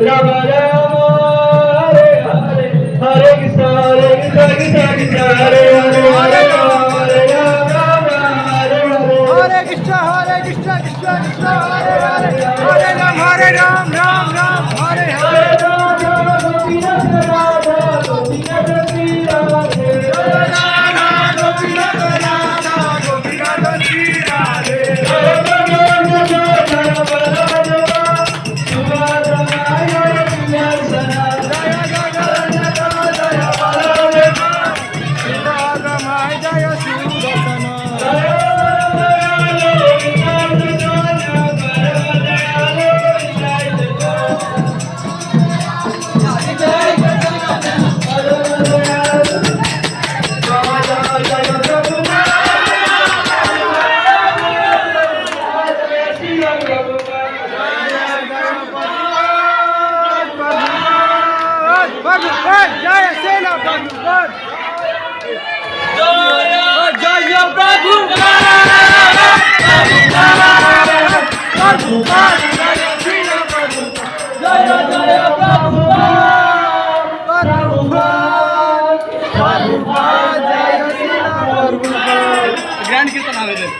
राम राम हरे हरे हरे कृष्णा कृष्णा कृष्णा हरे हरे हरे राम राम हरे हरे हरे कृष्णा कृष्णा कृष्णा हरे हरे हरे राम राम हरे हरे गोपीनाथ राधा गोपीनाथ श्री राधे राधा गोपीनाथ राधा गोपीनाथ श्री राधे राधामाय जय सुदर्शन जय सेना भगवान जय प्रभु ग्रँड कीर्तन आवेदन